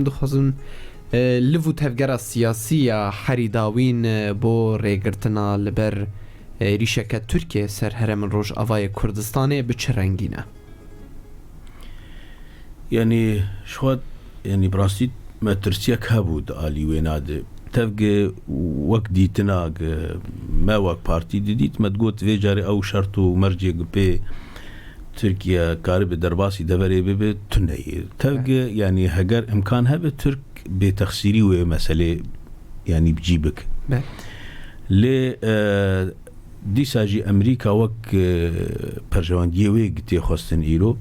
دخوازن لفو تفگرا سیاسی حریداوین بو ریگرتنا لبر ریشک ترکیه سر هرم روش آوای کردستانه به چه رنگینه؟ يعني شوات يعني براسي ما ترسيك هبود آلي ويناد تفق وقت ديتنا ما وقت بارتي ديت ما تقول تفجر أو شرط مرجع بي تركيا كارب درباسي دبري بي تنهي تفق يعني هجر إمكانها بترك بتخسيري ومسألة يعني بجيبك لي دي ساجي أمريكا وك برجواندية ويقتي خواستن إيرو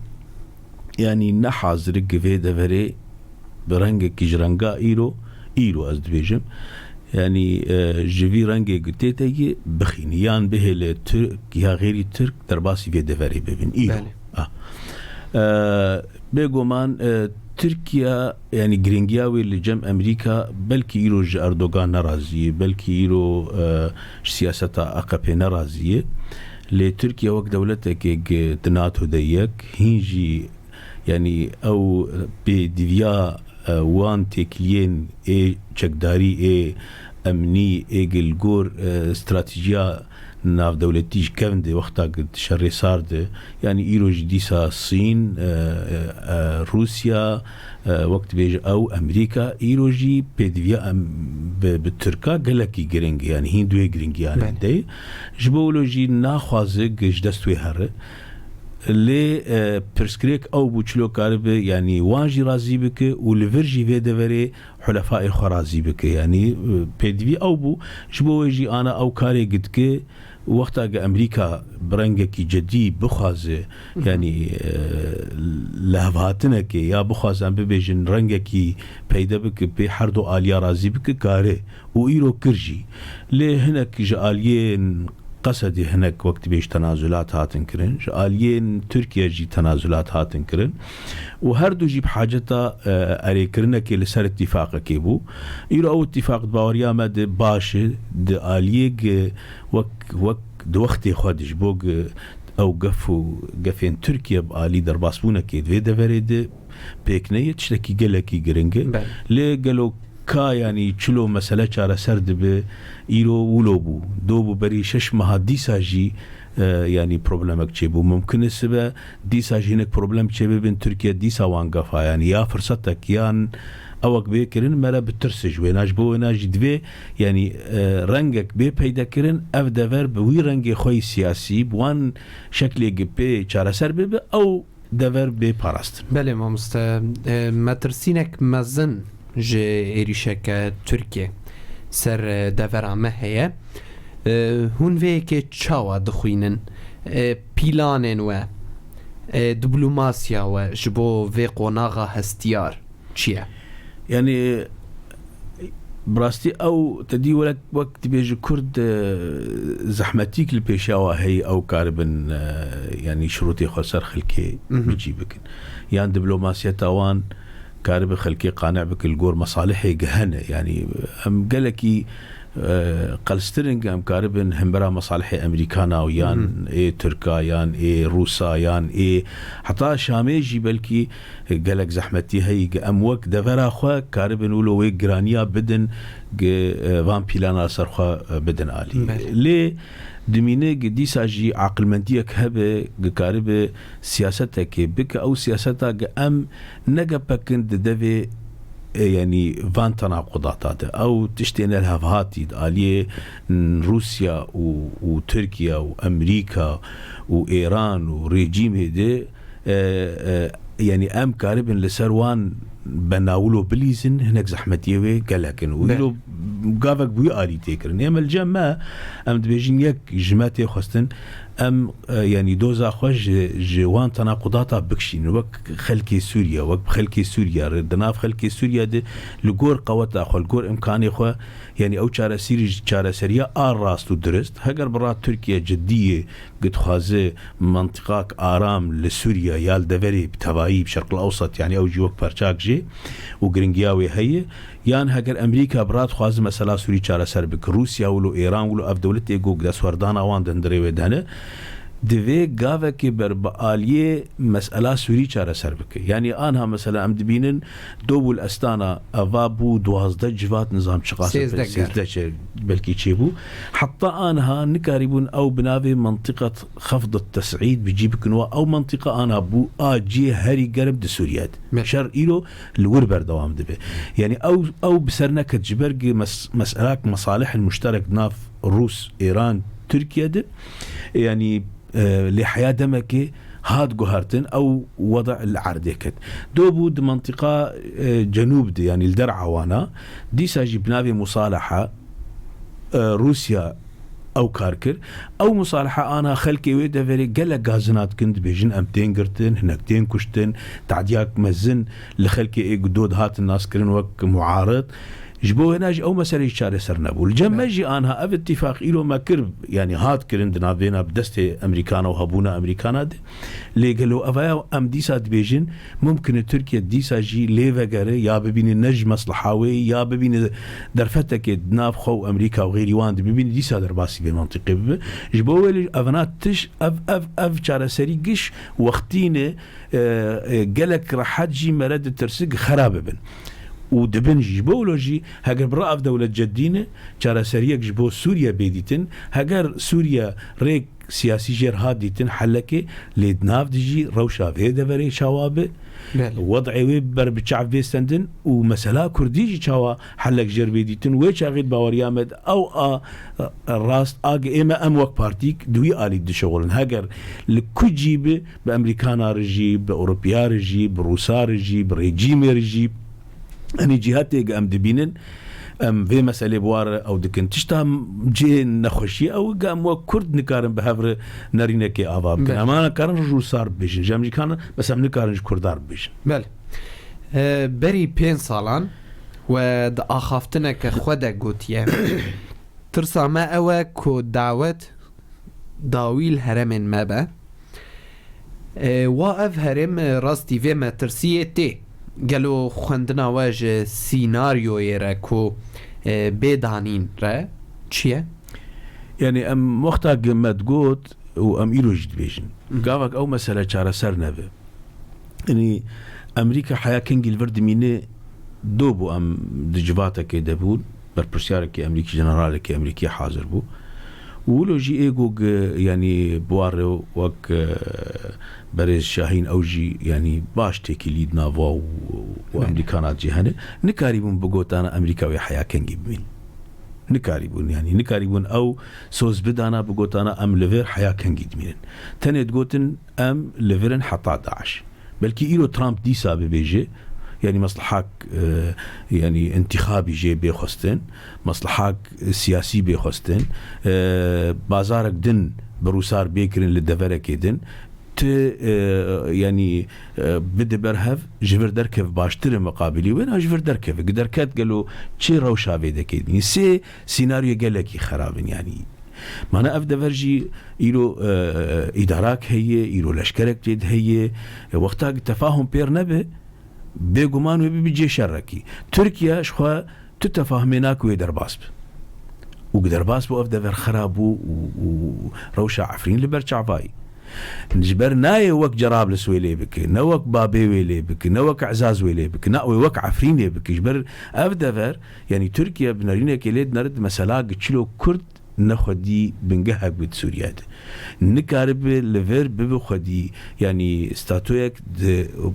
يعني نحاز رق في دفري برنگ كجرنگا إيرو از دبيجم يعني جوي رنگ قتيتي بخينيان به لترك يا غيري ترك درباسي في دفري ببن إيرو بيقومان تركيا يعني جرينجياوي اللي جم أمريكا بلكي إيرو أردوغان نرازي بلكي إيرو سياسة أقبي نرازي لتركيا وقت دولتك تناتو ديك هيجي يعني أو بديفيا وان تكلين چکداری امنی گلگور استراتيجية ناف دولتيش كفن دي وقتا شر سارد يعني إيرو جديسا الصين روسيا وقت بيج أو أمريكا إيرو جي بديفيا بالتركا قلقي جرينج يعني هين دوي جرينج يعني دي جبولو جي ناخوازق جدستوي هر لي برسكريك أو بوچلو كارب يعني وانجي رازي بك ولفرجي في دفري حلفاء خرازي بك يعني بيدفي أو بو جبو يجي أنا أو كاري قدك وقتا أمريكا برنگكي جدي بخازي يعني لهفاتنك يا بخازن ببيجن رنگكي بيدا بك بحردو آليا رازي بك كاري وإيرو كرجي لي هناك جاليين قصدي هناك وقت بيش تنازلات هاتن كرن آليين تركيا جي تنازلات هاتن كرن وهردو جي بحاجتا أري كرنك لسر اتفاق كيبو إيرو أو اتفاق باوريا مد باش دي آليك وك دو وقتي خودش بوغ أو قفين تركيا بآلي درباسبونا كيد في دفريد بيكنية تشتكي قلقي قرنجي لي قلو كا يعني چلو مسألة چارة سرد به إيرو ولوبو دوبو بري شش مها ديسا جي يعني پروبلمك چيبو ممكن السبا ديسا جي هنك پروبلم چيبو بين تركيا ديسا وانقفا يعني يا فرصتك يان اوك بيكرن ملا بترسج ويناج بو ويناج دوي يعني رنگك بي پیدا کرن اف دفر بوي رنگ خوي سياسي بوان شكل بي چارة سر بي او دفر بي پاراست بله مامسته مترسينك مزن جه ایریشک ترکیه سر دورامه هیه هون وی که چاوا دخوینن پیلانن و دیپلماسیا و جبو وی قناغا هستیار چیه؟ يعني براستي او تدي ولك وقت بيجي كرد زحمتيك البيشاوة هي او كاربن يعني شروطي خسر خلكي بيجيبك يعني دبلوماسيا تاوان كارب خلكي قانع بك الجور مصالحي جهنة يعني أم قالكي قلسترنج أم كاربن همبرا مصالحي أمريكانا ويان إيه تركا يان إيه روسا يان إيه حتى شاميجي بلكي قالك زحمتي هي أم وك دفرا خوا كاربن ولو ويك جرانيا بدن فان بيلانا سرخوا بدن آلي ليه دمينه ديسا جي عقل منديك هبه قارب سياستك بك او سياستك ام نقبكن ددوي يعني فان تناقضات او تشتين لها فهاتي آلية روسيا وتركيا وامريكا وايران وريجيم دي يعني ام كاربن لسروان بناولو بليزن هناك زحمتيه قالكن ويلو قافك بوي آلي تيكرن يام الجامعة ام دبيجين يك جماعتي خواستن ام يعني دوزا خوش جوان تناقضاتا بكشين وك خلكي سوريا وك خلكي سوريا ردناف خلكي سوريا دي لقور قوتا خو لقور امكاني خو يعني او چارة سيري چارة سريا راستو درست هقر برات تركيا جدية قد خوازي منطقاك آرام لسوريا يال دفري بتوائي بشرق الأوسط يعني او جوك برچاك جي وگرنگياوي هي يان هقر امريكا برات خوازي مسألة سوري چارة سر بك روسيا ولو ايران ولو اف دولت ايقو قد سوردان اوان دندري ودهنه دوی گاوه که بر بآلیه مسئله سوری چاره سر بکه. یعنی آنها مثلا ام دبینن دوبول استانا اوابو 12 جوات نظام شقاسه 13 بلکی چه بو حتى آنها نكاربون او بناوي منطقة خفض التسعيد بيجيب كنوا او منطقة آنها بو آجي هاري قرب دي سوريات شر إيلو الوربر دوام دبي. يعني او بسرنا كتجبرق مسألة مصالح المشترك ناف روس إيران تركيا دي يعني لحياة دمكي هاد جوهرتن او وضع العردكت دوبو دي منطقة جنوب دي يعني الدرعا وانا دي ساجي بناوي مصالحة روسيا او كاركر او مصالحة انا خلكي ويدا فيري قال غازنات كنت بيجن امتين قرتن هناكتين كشتن تعدياك مزن لخلكي اي قدود هات الناس كرن وك معارض جبو هناج او مسألة يشاري سرنبو الجمجي انها اف اتفاق إلو ما كرب يعني هات كرندنا بينا بدست امريكانا وهبونا امريكانا دي اللي قالوا افايا ام ديسا دبيجن ممكن تركيا ديسا جي ليفاقاري يا ببين النج مصلحاوي يا ببين درفتك دناف خو امريكا وغيري وان دي ببين ديسا درباسي بالمنطقة جبو ولي افنات تش اف شارة سريقش وقتين قالك رح تجي مرد ترسق خرابة بن ودبن جبولوجي هاجر برأف دولة جدينة چارة سريك جبو سوريا بيديتن هاجر سوريا ريك سياسي جير هاديتن حلكي ليدناف ديجي روشا في دفري شوابه وضعي ويبر بتشعب بيستندن ومسألة كرديجي شوا حلك جير بيديتن ويشا غيد باوريامد او الراست اجي اما وك بارتيك دوي آلي دي شغلن هاجر لكو جيبه بأمريكانا رجي بأوروبيا رجي بروسا رجي بريجيم رجي أني جهاتي أم دبينن أم في مسألة بوار أو دكن تشتام جي نخشي أو قام وكرد نكارن بهفر نارينا كي أباب أما أنا كارن رجو صار بيجن جامجي كان بس أم نكارن كردار بيجن بله بري بين سالان ود آخافتنا كخودا قوتيه ترسا ما أوا كو دعوت داويل هرم مابا واقف هرم راستي في ما ترسيه تي قالوا خندنا واج سيناريو يراكو بيدانين را چيه يعني ام وقتا قمت قوت وام إيرو جد بيجن قافك او مسألة چارة سر نبه يعني امريكا حياة كنجي الورد ميني دوبو ام دجواتا كي دبون برپرسيارك امريكي جنرالك امريكي حاضر بو ولو جي ايقوق يعني بوارو وك بريز شاهين او جي يعني باش تيكي ليد نافو وامريكانات جيهانه نكاريبون بقوتانا امريكاوي حياة كنجي بمين نكاريبون يعني نكاريبون او سوز بدانا بقوتانا ام ليفر حياة كنجي دمين تاني تقوتن ام ليفرن حتى داعش بلكي إيرو ترامب دي سابي بيجي يعني مصلحاك يعني انتخابي جي بيخستن مصلحاك سياسي بيخستن بازارك دن بروسار بيكرن للدفرك دن يعني بده برهف جبر دركف باشتر مقابلي وين جبر دركف دركات قالوا تشي روشا بيدك يعني سي سيناريو قال لك خراب يعني ما أنا أبدأ فرجي إيرو إدارك هي إيرو لشكرك جد هي وقتها تفاهم بير نبي بيقومان وبيجي شركي تركيا شخوا تتفاهميناك ويدرباسب وقدرباسب وأبدأ فر خرابو وروشا عفرين لبرشع فاي نجبر ناي وك جراب لسويلي بك نوك بابي ويلي بك نوك عزاز ويلي بك ناوي وك عفرين بك جبر أبدأ فر يعني تركيا بنارينا كيليد نرد مسألة قتشلو كرد نخدي بنجهك بسوريا نكارب لفير ببخدي يعني ستاتويك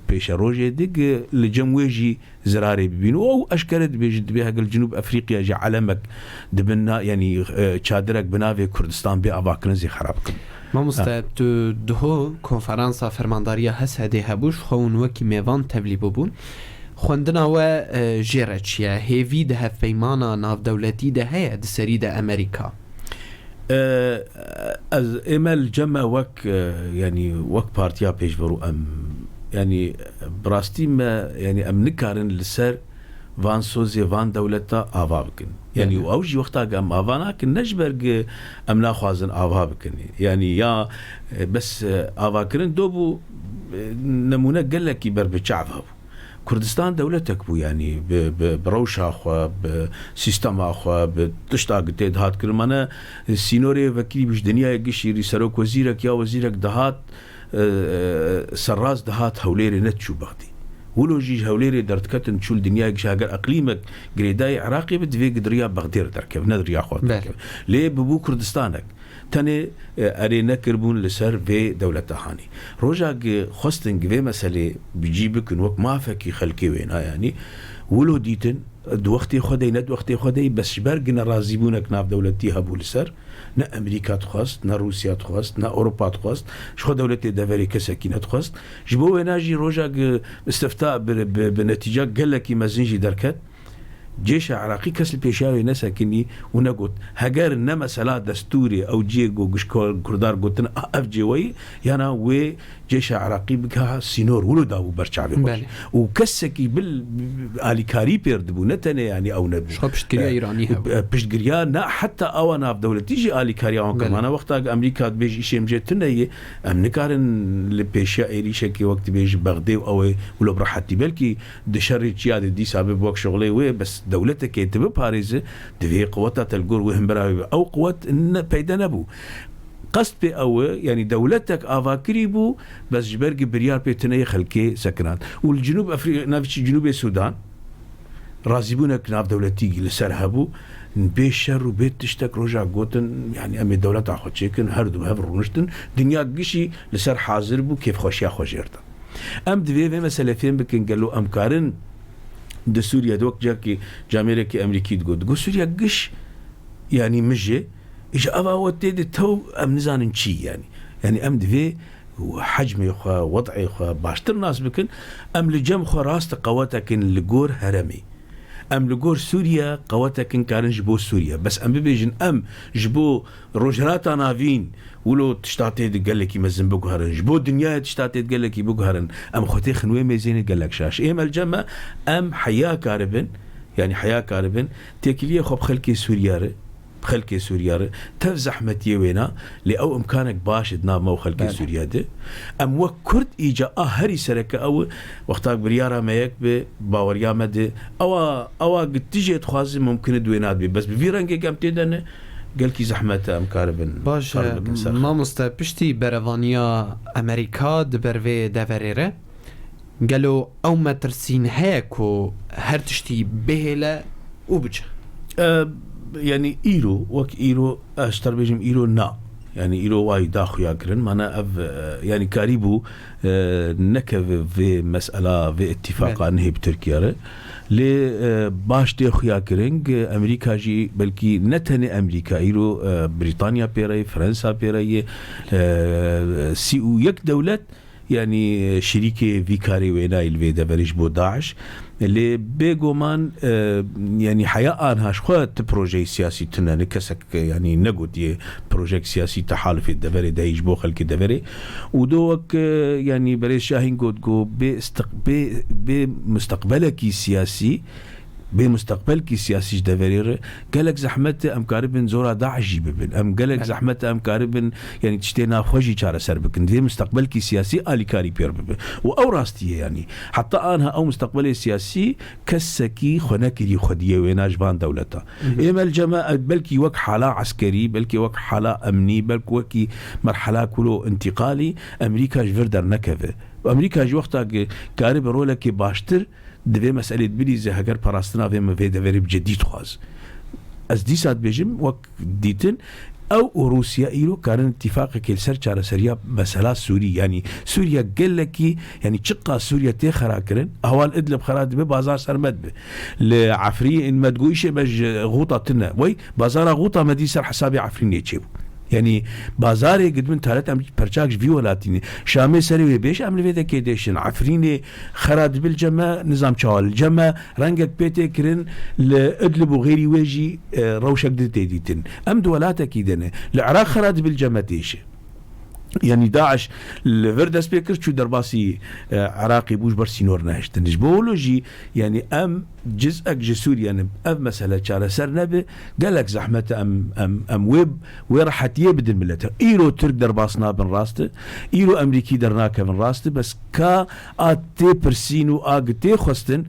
بيشاروجي دق لجمويجي زراري ببينو او اشكرت بيجد بها الجنوب افريقيا جا علمك دبنا يعني تشادرك بنافي كردستان بي اباكنزي خرابكم ما مستعد دهو كونفرانسا فرمانداريا هس هدي هبوش خون وكي ميوان تبلي ببون خوندنا و جيرتشيا هيفي ده فيمانا ناف دولتي ده هي ده سريدة امريكا از امل جمع وك يعني وك بارتيا بيجبرو ام يعني براستي ما يعني ام نكارن لسر وان سوزي وان دولتا آوا بكن يعني اوجي وقتا ام آوانا كن نجبرق ام ناخوازن آوا بكن يعني يا بس آوا كرن دوبو نمونه قال لك يبر بچعفه كردستان دولتك بو يعني بروشا خو بسيستم خو بتشتا قتيد هات كرمانا سينوري وكيل بش دنيا قشي سروك وزيرك يا وزيرك دهات سراز دهات هوليري نتشو بغدي ولو جيج هوليري درتكتن تشول دنيا قش هاجر اقليمك قريداي عراقي بدفي قدريا بغدير دركب ندريا خو ليه ببو كردستانك تاني ارينا كربون لسر في دولة هاني روجا خستن في مسألة بيجيبك وقت ما فكي خلقي وينها يعني ولو ديتن دوختي خدي ند وقتي خدي بس برقنا رازيبونك ناف دولتي هبو لسر نا امريكا تخواست نا روسيا تخواست نا اوروبا تخواست شخو دولتي دافري كسكينة تخواست جبو ناجي روجا استفتاء بنتيجة قال لك مازنجي دركت جيش عراقي كسل بيشاوي نساكني ونقول هجر نما سلا دستوري او جيجو قشكول كردار قلتنا افجوي يانا و جيش عراقي بكها سينور ولو داو برشعبي وكسكي بالالي كاري بيردبو نتنه يعني او نبي شو بشتكريا ايراني بشتكريا نا حتى اوانا في دولة تيجي الي كاري اون كمان وقت امريكا بيجي شيء مجتنا ام نكارن لبيشا ايري شكي وقت بيجي بغداد او ولو برحتي بالكي دشري جياد دي سبب وقت شغلي و بس دولتك يتبه باريس دفي قوتها تلقور وهم براوي او قوت ان بيدا نبو قصد بي او يعني دولتك افاكريبو بس جبرق بريار بيتنية خلقي سكنات والجنوب افريقيا نافش جنوب السودان رازيبونك ناف دولتي لسرهبو بيش شر وبيت تشتك رجع قوتن يعني امي دولت اخد شيكن هردو هفر ونشتن دنيا قشي لسر حاضر بو كيف خوشيا خوشيرتا ام دفي مسألة فين بكن قالوا امكارن ده سوريا دوك جاكي جاميركي امريكي تقول سوريا قش يعني مجي ايش ابا ودي تو ام نزان شي يعني ام دفي وحجمي خو وضعي خو باشتر ناس بكن ام لجم خو راست قوتك لجور هرمي ام لجور سوريا قوتك كان جبو سوريا بس ام بيجن ام جبو روجراتا نافين ولو تشتاتي قال لك يمزن بوغهرن جبو دنيا تشتاتي قال لك بوغهرن ام خوتي خنوي ميزين قال لك شاش ام الجمع ام حياه كاربن يعني حياه كاربن تكليه خو بخلكي سوريا بخلكي سوريا تفزح متي وينا لأو إمكانك باش دنا مو خلكي سوريا ده أم وكرد إيجا هري سرك أو وقتاك بريارة ما يك باوريا مد أو قد تيجي تخازي ممكن دوينات بي بس بفيرنجي قام تيدن قال كي زحمة أم كاربن باش ما مستبشتي بريطانيا أمريكا دبرفي دافريرة قالوا أو ما ترسين هيك وهرتشتي بهلا وبجه يعني إيرو وك إيرو أشتر بيجم إيرو نا يعني إيرو واي داخل ياكرن معنا أف يعني كاريبو نكف في مسألة في اتفاق عنه بتركيا ل باش داخل ياكرن أمريكا جي بلكي نتني أمريكا إيرو بريطانيا بيري فرنسا بيري سيو يك دولة يعني شريكة فيكاري وينا الفيدا بريش بو داعش اللي بيجومان يعني حياة أنهاش خوات بروجي سياسي تنا نكسك يعني نقود بروجي سياسي تحالف الدفري ده يجبو خلق الدفري ودوك يعني بريش شاهين قد قو بمستقبلك سياسي بمستقبلك سياسي دفرير قالك زحمت ام كاربن زورا داعش ببن ام قالك زحمت ام كاربن يعني تشتينا خوجي چاره سر بكن دي مستقبلك سياسي الي كاري بير ببن او راستي يعني حتى انها او مستقبلي سياسي كسكي خناكري خديه ويناج بان دولتها اما الجماعه بلكي وك حاله عسكري بلكي وك حاله امني بلكي وكي مرحله كله انتقالي امريكا جفردر نكفه وامريكا جو وقتها كارب رولك باشتر دوی مسئله بلی زه هگر پاراستنا و مفیده وری بجدید خواز از دی ساعت بجم وقت دیتن او روسيا إيرو كان اتفاق كل سر چاره سريا مسألة سوري يعني سوريا قال لك يعني تشقى سوريا تخرا كرن أهوال إدلب خراد ببازار سرمد به لعفري إن ما تقولش بج غوطتنا وي بازار غوطة مدي سر حسابي عفرين يجيبو يعني بازاري قد من ثلاث أمريكا برشاكش فيولاتيني شامي سري بيش عمل فيدا كيديشن عفريني خراد بالجماع نظام شوال الجماع رنجك بيتي كرن لأدلب وغيري ويجي روشك ديتين أم دولاتك كيدنا العراق خراد بالجماع تيشي يعني داعش الفردس بيكر شو درباسي عراقي بوش برسينور ناشتن جبولوجي يعني ام جزءك جسور يعني ام مسألة شارع سر نبي قالك زحمة ام ويب وراحت يبدل ملتها ايرو ترك درباسنا بن راسته ايرو امريكي درناك بن راسته بس كا اتي برسينو اغتي خستن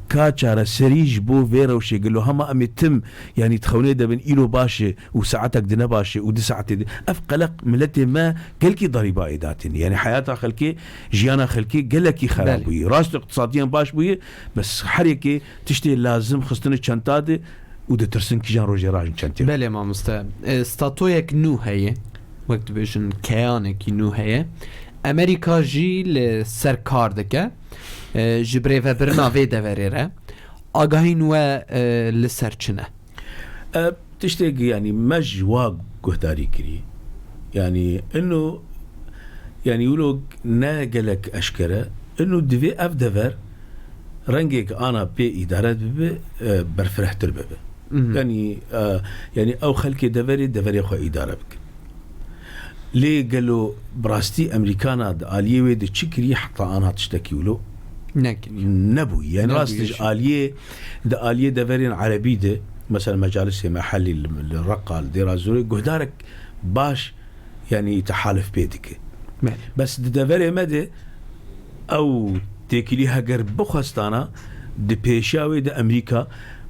كاتشارة سريج بو فيرا وشي قال له هما أمي تم يعني تخوني دا بن إيلو باشي وساعتك دنا باشي ودي ساعتي دي أفقلق ملتي ما قلكي ضريبة إيداتين يعني حياتها خلكي جيانا خلكي قلكي خراب بوي راست اقتصاديا باش بوي بس حريكي تشتي لازم خستني چانتادي وده ترسن كي جان روجي راجن چانتي بله ما ستاتويك نو هي وقت بيشن كيانك نو هي أمريكا جي لسركار دكا جبري برنامه دوريره آگاهین و لسرچنه تشتاق يعني مجواق قهداري كري يعني انه يعني يقولوا ناقلك اشكره انه دفي اف دفر رنجك انا بي ادارات ببي برفرح تربه يعني يعني او خلكي دفري خو اداره بك ليه قالوا براستي امريكانا آليه دي تشكري حتى انا تشتكي ولو نبوي يعني راستج آليه ده آليه دفرين عربي ده مثلا مجالس محلي الرقة الدرازوري قهدارك باش يعني تحالف بيدك بس ده دفري مدى او تكليها قرب بخستانا ده بيشاوي ده امريكا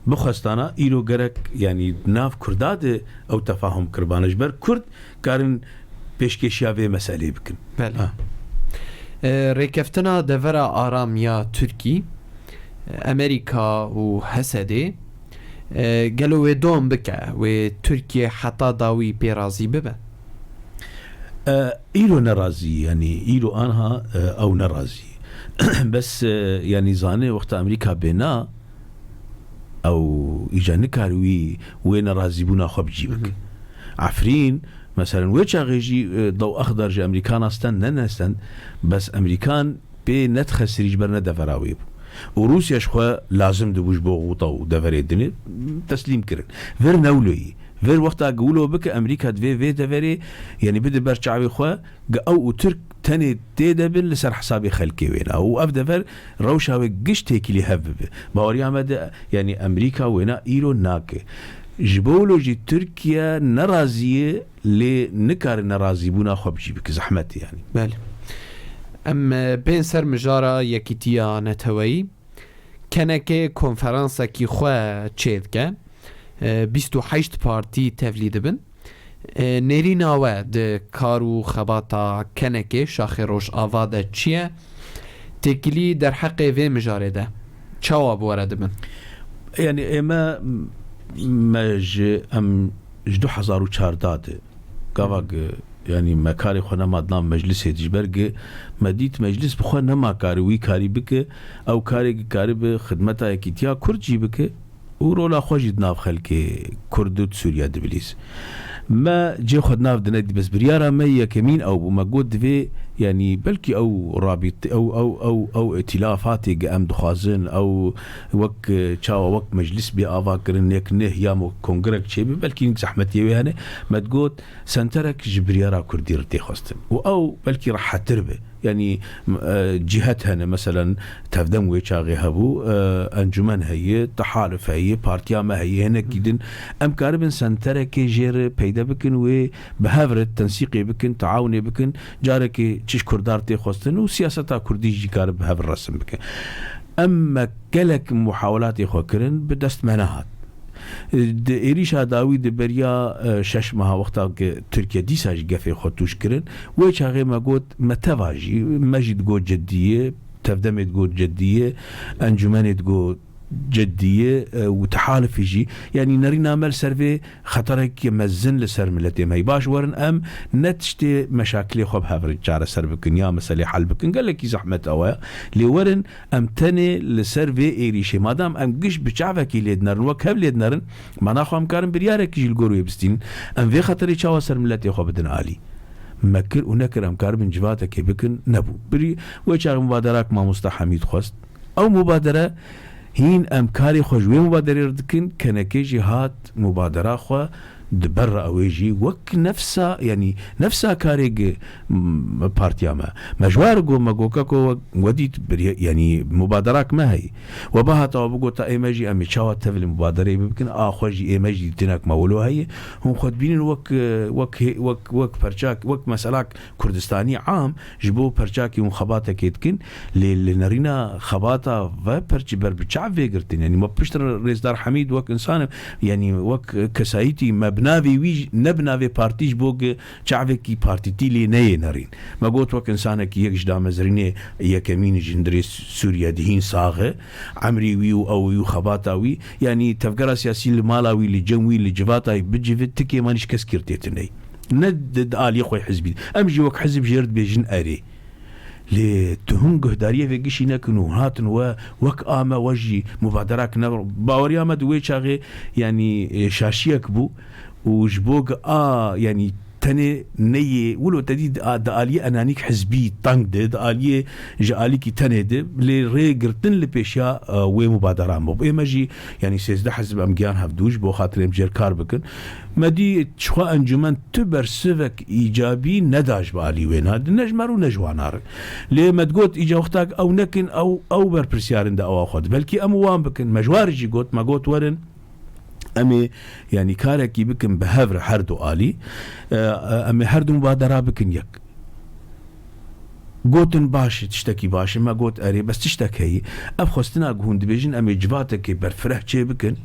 بخستانا إيلو قرك يعني ناف كرداد او تفاهم كربانش بر كرد كارن پیشکشیا به مسئله بکن. بله. ریکفتنا دورا آرام یا ترکی امریکا و حسده گلو دوم بکه و ترکیه حتی داوی پیرازی ببه. ایرو نرازی یعنی ایرو آنها او نرازی بس يعني زانه وقت امريكا بنا او اجا نكاروي وين رازي بونا خو بجيبك عفرين مثلا ويتشا غيجي ضوء اخضر جا امريكان استن ننستن بس امريكان بي نتخسر يجبرنا دفراوي وروسيا شخوا لازم دبوش بوغوطا ودفري الدنيا تسليم كرن فير نولوي فير وقتا قولوا بك امريكا في دفري يعني بده برشعوي خوا او ترك تاني تيدبل لسر حسابي خلقي وين او افدفر روشاوي قش تيكي هبب باوريا مدى يعني امريكا وينا ايرو ناكي جبولوجي تركيا نرازية لنكار نرازي بونا خبجي بك زحمت يعني بله ام بين سر مجارة يكيتيا نتوي كنكي كونفرانسا كي خوا تشيدكا 28 بارتي تفليد بن نيرينا واد كارو خباتا كنكي شاخروش آوادا چيه تكلي در حق في مجارة ده چاواب ورد بن يعني اما مج ام جدو حزارو چارداده قواق يعني مكاري خونا مادنام مجلس هدجبرگ مديت مجلس بخوا نما كاري وي كاري بك او كاري بخدمتا اكيتيا كرجي بك ورولا خوجد ناف خلكي كردو سوريا دبليس ما جي خد ناف دندي بس بريارا ما يكمين او بمجود في يعني بلكي او رابط او ائتلافات قام دخازن او وك تشاو وك مجلس بافاكرن يك نه يا كونغرك شي بلكي زحمت يوهنه ما تقول سنترك جبريارا كردير تي خستن او بلكي راح تربه يعني جهتها مثلا تفدم ويشاغي هبو انجمن هي تحالف هي بارتيا ما هي هنا كيدن ام كاربن سنترك جير بيدا بكن و بهافر التنسيقي بكن تعاوني بكن جارك تشش كردارتي خوستن وسياستا كردي جي كارب هافر الرسم بكن اما كلك محاولات خوكرن بدست مناهات ایریشا داوید بریا شش ماه وقتا که ترکیه دیساج گفه خودتوش کرن و چاقه ما گوت متواجی مجد گوت جدیه تفدمت گوت جدیه انجمنت گوت جدية وتحالف يجي يعني نرينا عمل سيرفي خطرك يمزن لسر ملتي ما يباش ورن ام نتشتي مشاكل خب هافر جاره سر بكن يا مسألة حل بكن قال لك زحمة اوايا لي ورن ام تاني لسيرفي ايريشي مادام ام قش بشعفك ليدنرن وكهب ليدنرن ما ناخو ام كارن بريارك يجي القورو يبستين ام في خطري شاوا سر ملتي خب بدن عالي مكر ونكر ام كار من جواتك بكن نبو بري ويشاغ مبادرات ما مستحميد خواست او مبادرة هين ام كاري خوجوي مبادره دكن كنكي جهات مبادره خو دبر اويجي وك نفسها يعني نفسها كاريج بارتيا ما مجوارجو ماجوكاكو وديت يعني مبادرات ما هي وبها تو تا ايماجي امي تشاو تفل مبادره يمكن اخوجي ايماجي تناك مولو هي هم خدبين وك برشاك وك مسالاك كردستاني عام جبو برشاكي وخباطه كيتكن لنرينا خباطه وبرج بربچا فيغرتين يعني ما بشتر رئيس دار حميد وك انسان يعني وك كسايتي مبناوي وي نبناوي بارتيج بوغ چاوكي بارتي تي لي نرين ما قلت وك انسان كي يجدا مزرينه يكمين جندري سوريا دهين صاغه عمري ويو او يو خباطاوي يعني تفكر سياسي المالاوي لجنوي لجفاتاي بجي تكي مانيش كسكرتيتني ند آلي خوي حزبي امجي وك حزب جيرد بيجن اري لتهم قهداريه في قشي نكنو هاتن وك آما وجي مبادراك نبر باوريا ما دوي شاغي يعني شاشيك بو وجبوغ يعني تاني نية ولو تديد دالية أنانيك حزبي طنق دالية جاليكي تاني لريقرتن لبيشيا ومبادرة مو بإيماجي يعني سيزده حزب أمجان هفدوش بو خاطر امجير كار بكن ما دي تشخوا أنجمان تبر سفك إيجابي نداج بالي وين هاد نجمر ونجوانار لما تقول إيجا وقتك أو نكن أو بربرسيارن دا أو أخذ بلكي أموان بكن مجوارجي قوت ما قوت ورن أمي يعني كاركي بكن بهفر حردو آلي أمي حردو مبادرة بكن يك قوتن باش تشتكي باش ما قوت أري بس تشتكي أبخستنا قهون دبيجن أمي جباتك برفرح چه بكن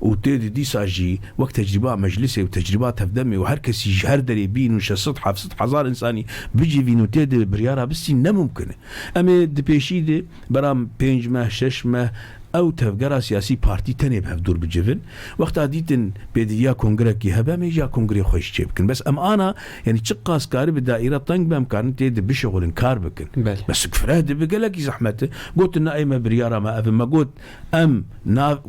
وتيدي دي ساجي وقت تجربة مجلسي وتجربات هفدمي وهركس يجهر دري بين وش سطحة في سطح هزار إنساني بيجي فينو تيدي بريارة بس نممكن أمي دبيشي دي برام 5 ماه 6 ماه او تفقرا سياسي بارتي تاني بهفدور بجفن وقت ديتن بيديا كونغركي هبا ميجا كونغري خوش تشيبكن بس انا يعني تشقاس كارب الدائره طنق بامكان تيد بشغل كاربكن بس كفراد بقلك زحمته قلت ان اي ما برياره ما افهم ما قلت ام نا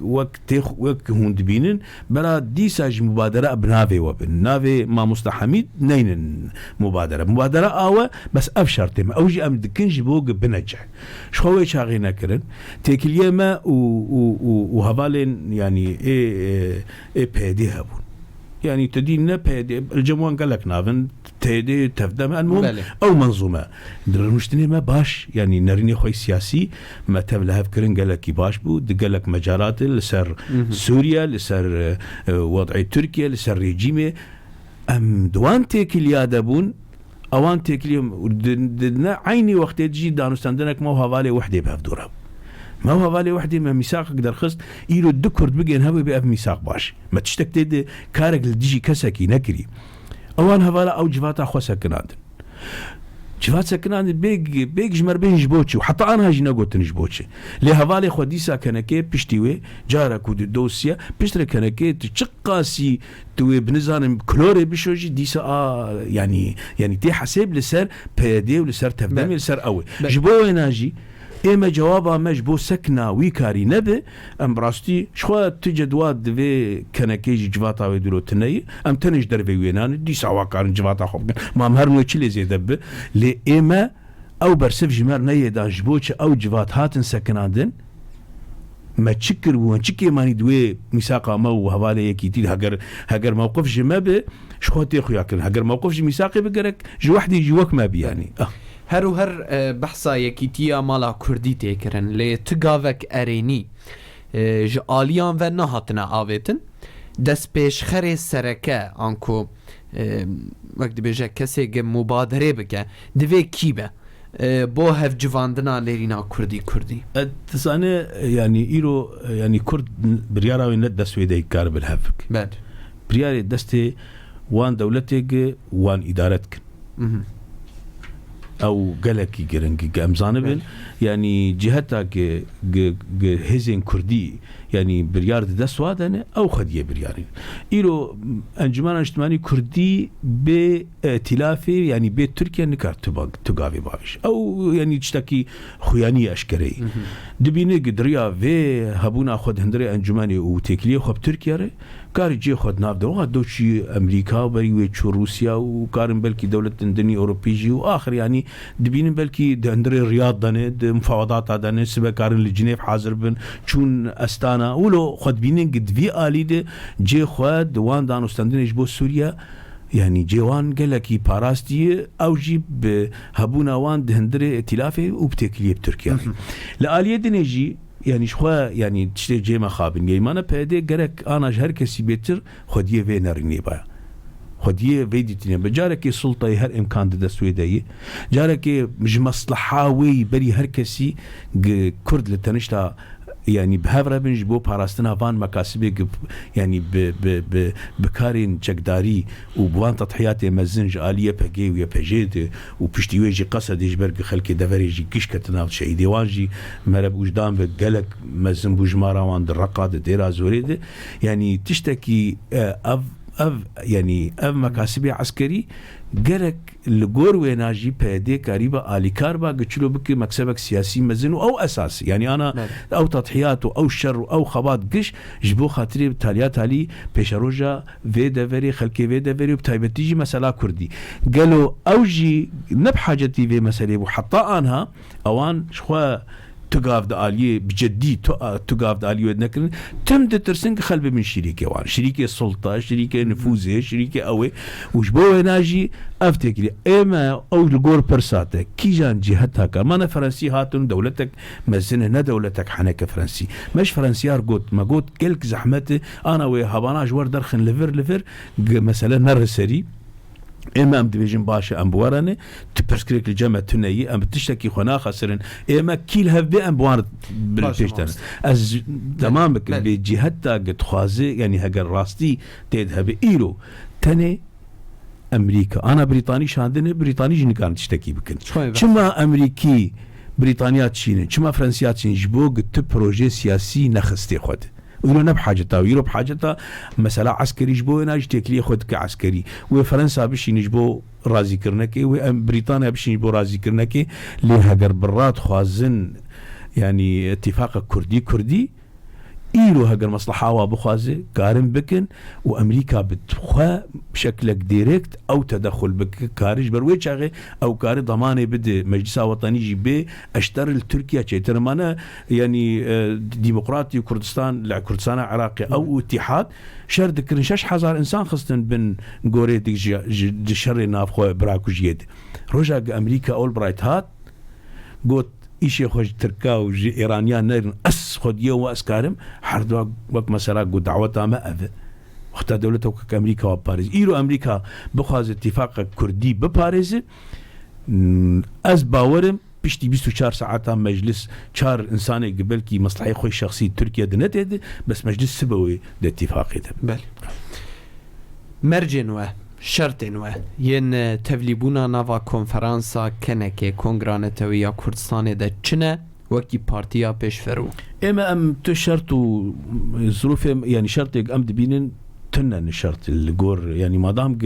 وك هون دبينن برا ديساج مبادره بنافي وبن نافي ما مستحميد نين مبادره اوه بس ابشرت اوجي ام دكنج بوق بنجح شخوي شاغينا كرن تيكليه ما وهبالين يعني ايه بيدي هبون يعني تدينا بيدي الجموان قال لك نافن تيدي تفدم المهم او منظومه درمشتني ما باش يعني نريني خوي سياسي ما تبلها فكرن قال لك باش بو قال لك مجالات لسر سوريا لسر وضع تركيا لسر ريجيمي ام دوان تيكليه دبون اوان تيكليهم عيني وقت تجي دانستاندنك ما هو هوالي وحده بهفدورها ما هو هوالي وحده ما ميثاق قدر خست يرو دكرت بيجن هوي بأف ميثاق باش ما تشتكت كارك لديجي كسكي نكري اوان هوالا او جفاتا خو سكناد جفات سكناد بيج جمر بين جبوتشي وحتى انا هاجي نقول نجبوتشي لي هوالي خو ديسا كنكي بشتيوي جارك ود دوسيا بشتري كنكي تشقاسي توي بنزان كلوري بشوجي ديسا يعني تي حساب لسر بيدي ولسر تفدمي لسر قوي جبوي ناجي اما جوابا مجبو سكنا ويكاري نبي ام براستي شخوا تجدواد دفي كنكيجي جواتا ويدلو تني ام تنج دربي وينان دي سوا كارن جواتا خوب ما مهرنو تشلي زي دب لي اما او برسف جمر ني دا جبوچ او جوات هاتن سكناندن ما تشكر وانشكي ماني دوي ميثاقا مو هوالي يكيتي هاجر موقف جمابه شخوا تيخو ياكل هاجر موقف ميثاقي بقرك جو وحدي جوك ما بي يعني هر بحثا یکیتیا مالا کردی تکرن لی تگاوک ارینی آلیان و نهاتنا آویتن دست پیش خری سرکه آنکو وقتی بیجه کسی که مبادره بکه دوی کی به بو هف جواندنا لیرینا کردی تسانه يعني ایرو يعني کرد بریاراوی ند دستوی دی کار بالهفک بعد بریاری دستی وان دولتك وان ادارتك او قالكي جرنجي امزانبن يعني جهتها هزين كردي يعني بريار دسوادن او خديه برياري ايرو انجمان اجتماعي كردي بائتلافي يعني بيت تركيا نكار تقافي باش او يعني تشتكي خيانيه اشكري دبيني قدريا في هبونا خد هندري انجماني وتكليه خب تركيا کاری جی خود ناف دو دو چی امریکا و بری و چو روسیا و کارن بلکی دولت دنی اوروپیجی و آخر یعنی دبینن بلکی دندر ریاض دانه د مفاوضات دانه سبا کارن لجنیف حاضر بن چون استانا ولو خود بینن قد في آلی ده جی خود وان دانو استندنش بو سوریا يعني جوان قال لك باراستي اوجي بهبونا وان دهندر ائتلافي وبتكليه بتركيا لآلية دنيجي يعني شخوا يعني تشتي جيما خابن يعني ما بهدي قالك انا هر كسي بيتر خديه فينرني با خديه فيديتني بجارك السلطه هر امكان د سويديه جارك مش مصلحاوي بري هر كسي كرد لتنشتا يعني بهافرا بنجبو باراستنا فان مكاسبي يعني بكارين جقداري وبوان تضحيات مزنج آلية بهجي ويا بهجيد وبشتيويجي قصد يجبرق خلقي دفريجي كشكتنا شيء ديواجي مرب وجدان بقلق مزن بوجمارا وان درقات ديرا زوريد يعني تشتكي يعني مكاسبي عسكري قالك لغور ويناجي بهدي قريبة آلي كاربا قتلو بك مكسبك سياسي مزن أو أساسي يعني أنا أو تضحيات أو شر أو خبات قش جبو خاطري بتاليات علي بيشاروجا في دفري خلقي في دفري وبتايبتيجي مسألة كردي قالوا أوجي نبحاجتي في مسألة وحطا عنها أوان شخوا تقاف دا آلية بجدي تقاف دا آلية ودنكرن تم دترسنك خلب من شريكة وان شريكة سلطة شريكة نفوذة شريكة قوي وشبوه ناجي افتكري اما او الجور برساتك كي جان جهتها كمان فرنسي هاتون دولتك مزنه نا دولتك حنك فرنسي مش فرنسيار قوت ما قوت كلك زحمته انا وهابانا جوار درخن لفر مثلا نرسري اما ام ديفيجن باشا ام بورانه تبرسكريك الجامعه تنيي ام تشتكي خنا خسرن اما كيل هاف بي ام بوار بالبيشتن از تمامك بجهتها قد خوازي يعني هاجر راستي تذهب ايلو تاني امريكا انا بريطاني شاندني بريطاني جن كانت تشتكي بكن كما امريكي بريطانيات شين كما فرنسيات شين جبو قد بروجي سياسي نخستي خد ويلو نبحاجتها ويلو بحاجتها مسألة عسكري جبو ناج تكليه خد كعسكري وفرنسا بشي نجبو رازي كرنكي وبريطانيا بشي نجبو رازي كرنكي ليها قربرات خوازن يعني اتفاق كردي إيلو هاجر مصلحة وابخازي كارم بكن وأمريكا بتخوا بشكل ديريكت أو تدخل بك كارج بروي شاغي أو كاري ضمانة بده مجلس وطني جي أشتر لتركيا شيء ترمانا يعني ديمقراطي وكردستان لكردستان عراقي أو اتحاد شرد كرنشاش حزار إنسان خصتن بن غوري دي شر نافخو براكو جيد رجع أمريكا أول برايت هات قوت إيشي خوش تركا وجي إيرانيان نيرن أس خد يو وأسكارم حردوا وقت مسألة قد دعوتها ما أذى وقت دولته كأمريكا وباريس إيرو أمريكا بخواز اتفاق كردي بباريس أز باورم بشتي 24 ساعة مجلس 4 إنساني قبل كي مصلحي خوي شخصي تركيا دنت بس مجلس سبوي لاتفاق ده بل مرجن شرطين ين تفليبونا نافا كونفرانسا كنكي كونغرانتويا كردستان ده چنه وكي بارتيا بيشفرو اما ام تشرطو ظروف يعني شرطك ام دبينن تنن الشرط الجور يعني مادام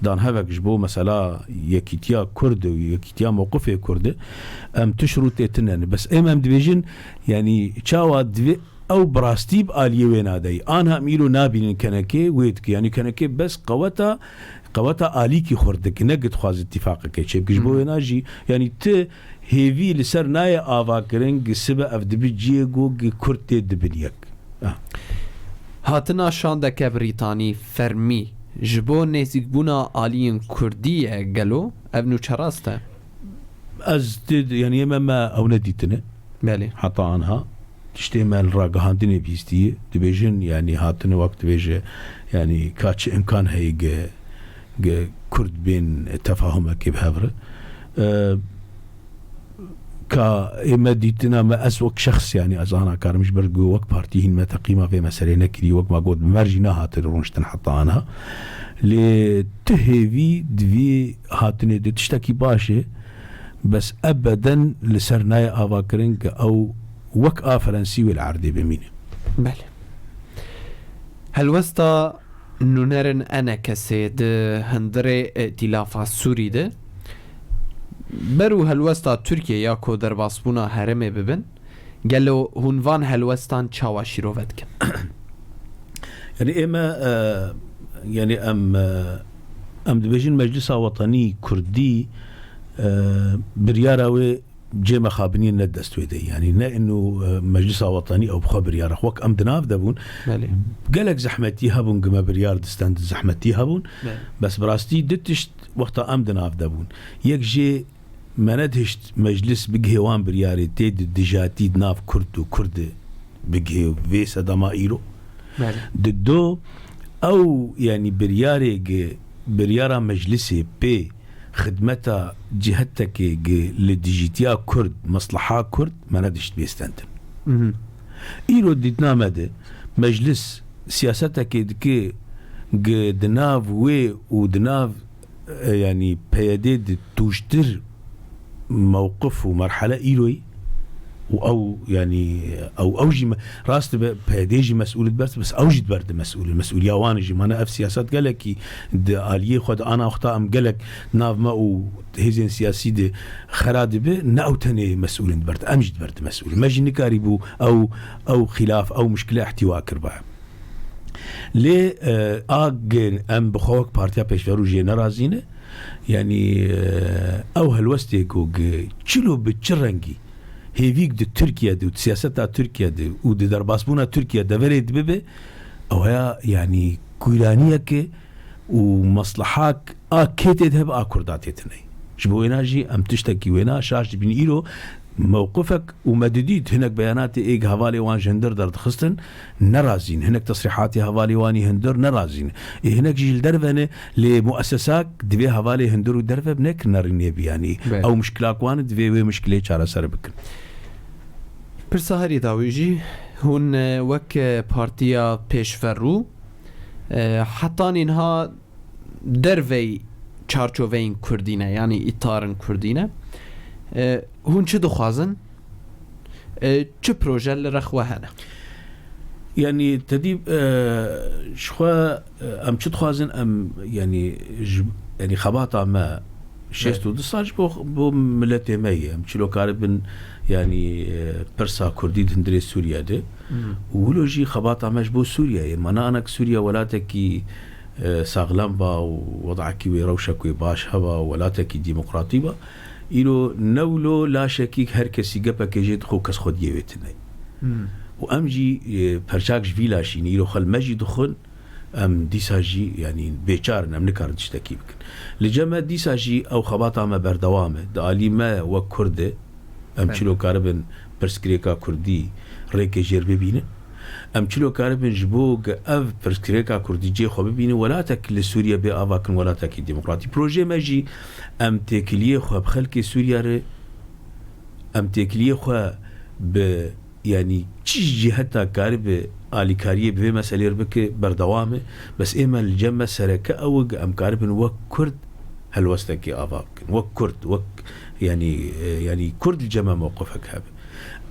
دان هافك جبو مسألة يكيتيا كرد ويكيتيا موقفه كرد ام تشرط تنن بس ام دبيجن يعني تشاوا دبي او براستي بآلية وينادي انا ميلو نابين كنكي ويدك يعني كنكي بس قوتا آليكي خردك نقد خواز اتفاقك شيء بجبو ناجي يعني ت هيفي لسر نايا آوا كرنج سبا اف دبجيغو كرت دبنيك هاتنا شاندك بريطاني فرمي جبو نزيك بونا آليين كردية قالو ابنو چراسته از يعني ما او نديتنا بله حتى عنها تشتمل راقهاندني بيستي دبيجن يعني هاتنا وقت بيجي يعني كاتش امكان هيج كرد بين تفاهمك بهفر كإما ديتنا ما أسوك شخص يعني أزانا كارمش برقو وك بارتيهن ما تقيمة في مسألة نكري وك ما قود مرجنا هاتر رونشتن حتى عنها لتهيفي دوي هاتني دي تشتكي باشي بس أبدا لسرناي آفاكرنك أو وك فرنسي والعردي بمينه بله هل وستا نونرن أنا كسيد هندري ائتلاف سوري ده برو هلوستا ترکیه یا کو در باسبونا هرمه ببن گلو هونوان هلوستان چاوا شیروت کن يعني إما يعني أم دبيجين مجلس وطني كردي بريارة و جيما خابنين ندستوي دي يعني نا إنه مجلس وطني أو بخا بريارة وك أم دناف دبون قالك زحمتي هبون قما بريار دستاند زحمتي هبون بس براستي دتشت وقتا أم دناف دبون يك جي ما ندهشت مجلس بجهوان برياري تيد دجاتي دناف كرد وكرد بجهو فيسا دمائيرو ددو أو يعني بريارة مجلسي بي خدمتا جهتك لديجيتيا كرد مصلحة كرد ما ندشت بيستنتن إيرو ديتنا مدى مجلس سياستك دكي دناف وي ودناف يعني بياديد توشتر موقف ومرحلة إيروي أو يعني أو أوجي راست بهديجي مسؤولية بس أوجد برد المسؤولية وانجي ما أنا سياسات قالك آلية خد أنا أخطأ أم قالك ناف ما أو هزين سياسي ده خراد به نأوتني مسؤولية برد أمجد برد مسؤولية ما جي نكاربو أو خلاف أو مشكلة احتواء كربها ليه أم بخوك بارتيا بيشفرو جي نرازينه يعني أو هالوستيكو چلو بچرنگي هيفيك دي تركيا دي وسياستها تركيا دي ودي درباسبونا تركيا دفريد ببه او هيا يعني كويرانيك ومصلحاك كيتد هب كرداتيتني شبو اناجي ام تشتكي وينا شاش بين ايرو موقفك ومدديد هناك بيانات ايج هوالي وان جندر درد خستن نرازين هناك تصريحاتي هوالي واني هندر نرازين هناك جيل درفنه لمؤسسات دبي هوالي هندر ودرفه بنك نرني يعني او مشكلاك وان دبي مشكله چاره سر بكن پرسهری داویجی هون وک پارتیا پیشورو حتی اینها دروی چارچوبین کردینه یعنی اطارن کردینه هون چه دخوازن چه پروژه لرخوه هنه يعني تديب شخوا ام چه دخوازن ام يعني خباطة ما شيستو دستاج بو ملت مية ام چلو كاربن يعني برسا كردي هندري سوريا ده ولوجي خباطة ماش بو سوريا مانا انك سوريا ولاتكي ساغلام با ووضعكي ويروشك وباش هبا ولاتكي ديمقراطي با إلو نولو لا شكيك هر كسي قبا كجيد خو كس خود يويتني وأمجي برشاكش فيلاشين إلو خل مجي دخل أم ديساجي يعني بيچار نم نكار تشتكي بكن لجمع ديساجي أو خباطة ما بردوامه دالي ما وكرده أم چلو كاربن برسكريكا كردي ريكي جير ببينه ام چلو كاربن جبوغ اف برسكريكا كردي جي خو ببينه ولا تك لسوريا بأفاكن ولا تك ديمقراطي بروجي ماجي ام تكليه خو بخلق سوريا ر ام تكليه خو ب يعني چي حتى كارب اليكاريه به مسائل بك بردوامه بس اما الجمع سركه او ام كاربن وكرد هالوستك افاكن وكرد وك يعني كرد الجمع موقفك هذا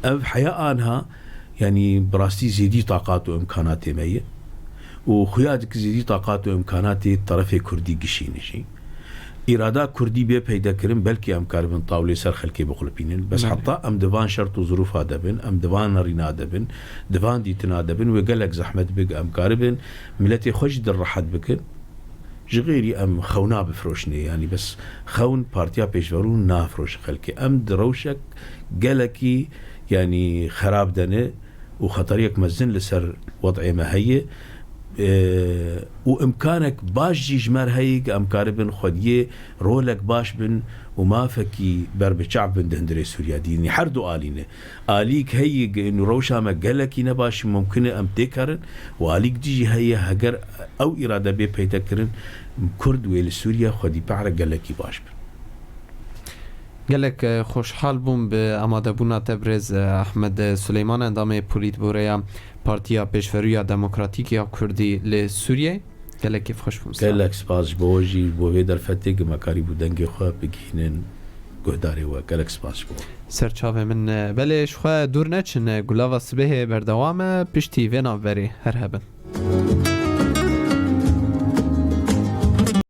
اف حياه انها يعني براستي زيدي طاقات وامكانات ميه وخيادك زيدي طاقات وامكانات الطرف الكردي قشينشي إرادة كردي بيه پیدا کرن بلکه ام کاربن طاوله سر خلقی بقلبینن بس حتى ام دوان شرط و ظروف دبن ام دوان رینا دبن دوان دیتنا دبن و قالك زحمت بق ام کاربن ملتي خوش در راحت بکن جغيري ام خونا بفروشني يعني بس خون بارتيا بيشورون نافروش خلقي ام دروشك قالكي يعني خراب دنه وخطريك مزن لسر وضعي ما هي وامكانك باش جي جمار هيك ام كاربن خديه رولك باش بن وما فكي برب شعب بن دهندري سوريا ديني حردو آلينه آليك هيك انه روشا ما قالك نباش ممكن ام تكرن وآليك ديجي هي هجر او إرادة بي بيتكرن كرد ويل سوريا خدي بعرق قالك باش بن گلک خوشحال بوم به آماده بونا تبرز احمد سلیمان اندام پولیت بوریا پارتیا پیشوری دموکراتیک یا کردی لسوریه گلک خوش بوم گلک سپاس بوجی بو در فتگ مکاری بودنگ خو بگینن گهداری و گلک سپاس بو سرچاوه من بلش خو دور نچن گلاوا صبح بردوام پشتی وینا وری هر هبن